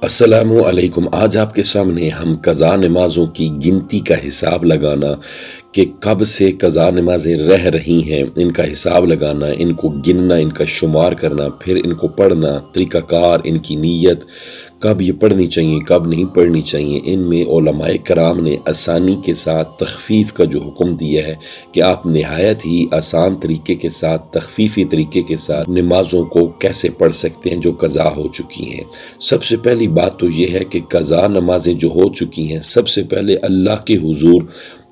السلام علیکم۔ آج آپ کے سامنے ہم قضا نمازوں کی گنتی کا حساب لگانا کہ کب سے قضا نمازیں رہ رہی ہیں، ان کا حساب لگانا، ان کو گننا، ان کا شمار کرنا، پھر ان کو پڑھنا، طریقہ کار، ان کی نیت، کب یہ پڑھنی چاہیے کب نہیں پڑھنی چاہیے۔ ان میں علماء کرام نے آسانی کے ساتھ تخفیف کا جو حکم دیا ہے کہ آپ نہایت ہی آسان طریقے کے ساتھ، تخفیفی طریقے کے ساتھ نمازوں کو کیسے پڑھ سکتے ہیں جو قضا ہو چکی ہیں۔ سب سے پہلی بات تو یہ ہے کہ قضا نمازیں جو ہو چکی ہیں، سب سے پہلے اللہ کے حضور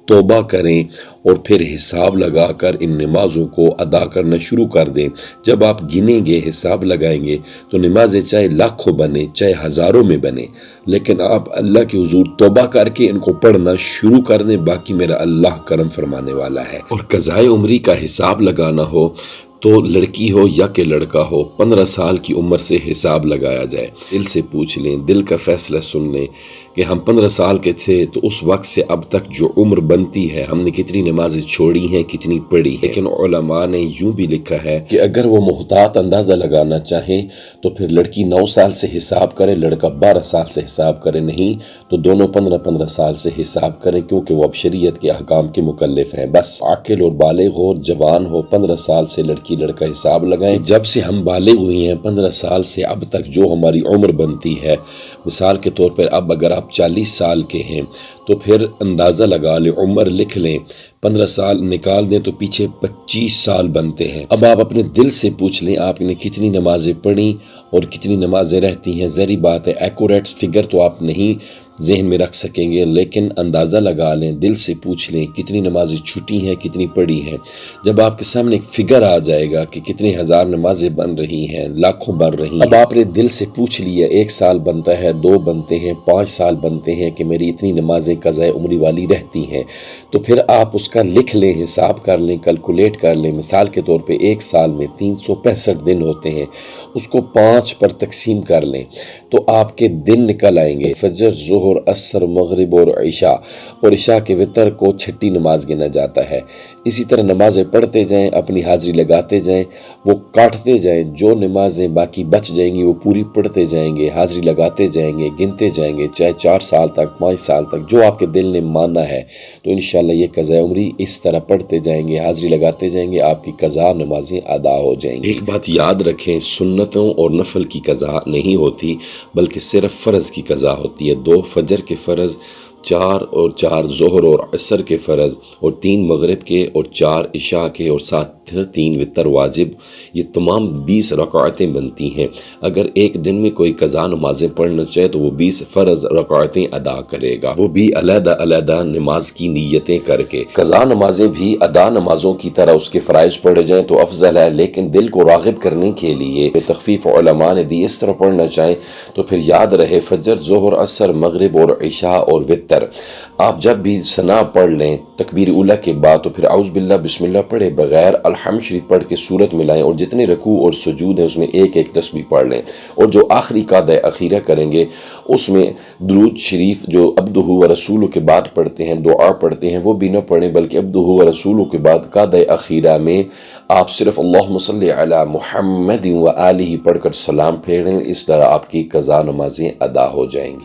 توبہ کریں اور پھر حساب لگا کر ان نمازوں کو ادا کرنا شروع کر دیں۔ جب آپ گنیں گے، حساب لگائیں گے، تو نمازیں چاہے لاکھوں بنے، چاہے ہزاروں میں بنے، لیکن آپ اللہ کے حضور توبہ کر کے ان کو پڑھنا شروع کر دیں، باقی میرا اللہ کرم فرمانے والا ہے۔ اور قضائے عمری کا حساب لگانا ہو تو لڑکی ہو یا کہ لڑکا ہو، 15 سال کی عمر سے حساب لگایا جائے۔ دل سے پوچھ لیں، دل کا فیصلہ سن لیں کہ ہم 15 سال کے تھے تو اس وقت سے اب تک جو عمر بنتی ہے، ہم نے کتنی نمازیں چھوڑی ہیں، کتنی پڑھی ہیں۔ لیکن علماء نے یوں بھی لکھا ہے کہ اگر وہ محتاط اندازہ لگانا چاہیں تو پھر لڑکی 9 سال سے حساب کرے، لڑکا 12 سال سے حساب کرے، نہیں تو دونوں 15 سال سے حساب کریں، کیونکہ وہ اب شریعت کے احکام کے مکلف ہیں۔ بس عاقل اور بالغ ہو، جوان ہو، 15 سال سے لڑکی لڑکا حساب لگائیں کہ جب سے ہم بالغ ہوئی ہیں 15 سال سے اب تک جو ہماری عمر بنتی ہے۔ مثال کے طور پر اب اگر آپ 40 سال کے ہیں تو پھر اندازہ لگا لیں، عمر لکھ لیں، 15 سال نکال دیں تو پیچھے 25 سال بنتے ہیں۔ اب آپ اپنے دل سے پوچھ لیں آپ نے کتنی نمازیں پڑھی اور کتنی نمازیں رہتی ہیں۔ ظاہری بات ہے ایکوریٹ فگر تو آپ نہیں ذہن میں رکھ سکیں گے، لیکن اندازہ لگا لیں، دل سے پوچھ لیں کتنی نمازیں چھوٹی ہیں، کتنی پڑھی ہیں۔ جب آپ کے سامنے ایک فگر آ جائے گا کہ کتنے ہزار نمازیں بن رہی ہیں، لاکھوں بن رہی ہیں، اب آپ نے دل سے پوچھ لیا 1 سال بنتا ہے، 2 بنتے ہیں، 5 سال بنتے ہیں کہ میری اتنی نمازیں قضائے عمری والی رہتی ہیں، تو پھر آپ اس کا لکھ لیں، حساب کر لیں، کیلکولیٹ کر لیں۔ مثال کے طور پہ 1 سال میں 365 دن ہوتے ہیں، اس کو 5 پر تقسیم کر لیں تو آپ کے دن نکل آئیں گے۔ فجر، ظہر، عصر، مغرب اور عشاء، اور عشاء کے وتر کو چھٹی نماز گنا جاتا ہے۔ اسی طرح نمازیں پڑھتے جائیں، اپنی حاضری لگاتے جائیں، وہ کاٹتے جائیں، جو نمازیں باقی بچ جائیں گی وہ پوری پڑھتے جائیں گے، حاضری لگاتے جائیں گے، گنتے جائیں گے، چاہے 4 سال تک، 5 سال تک، جو آپ کے دل نے مانا ہے، تو انشاءاللہ یہ قضاء عمری اس طرح پڑھتے جائیں گے، حاضری لگاتے جائیں گے، آپ کی قضا نمازیں ادا ہو جائیں گی۔ ایک بات یاد رکھیں، سنتوں اور نفل کی قضا نہیں ہوتی، بلکہ صرف فرض کی قضا ہوتی ہے۔ 2 فجر کے فرض، 4 اور 4 ظہر اور عصر کے فرض، اور 3 مغرب کے، اور 4 عشاء کے، اور 3 وتر واجب، یہ تمام 20 رکعتیں بنتی ہیں۔ اگر ایک دن میں کوئی قضا نمازیں پڑھنا چاہے تو وہ 20 فرض رکعتیں ادا کرے گا، وہ بھی علیحدہ علیحدہ نماز کی نیتیں کر کے۔ قضا نمازیں بھی ادا نمازوں کی طرح اس کے فرائض پڑھے جائیں تو افضل ہے، لیکن دل کو راغب کرنے کے لیے تخفیف علماء نے دی، اس طرح پڑھنا چاہیں تو پھر یاد رہے فجر، ظہر، عصر، مغرب اور عشاء اور وتر۔ آپ جب بھی ثنا پڑھ لیں تکبیر اولیٰ کے بعد تو پھر اعوذ باللہ بسم اللہ پڑھے بغیر الحمد شریف پڑھ کے سورت ملائیں، اور جتنے رکوع اور سجود ہیں اس میں ایک ایک تسبیح پڑھ لیں، اور جو آخری قعدہ اخیرہ کریں گے اس میں درود شریف جو عبدہ و رسولہ کے بعد پڑھتے ہیں، دعا پڑھتے ہیں، وہ بھی نہ پڑھیں، بلکہ عبدہ و رسولہ کے بعد قعدہ اخیرہ میں آپ صرف اللہم صلی علی محمد و آلہ پڑھ کر سلام پھیریں۔ اس طرح آپ کی قضا نمازیں ادا ہو جائیں گی۔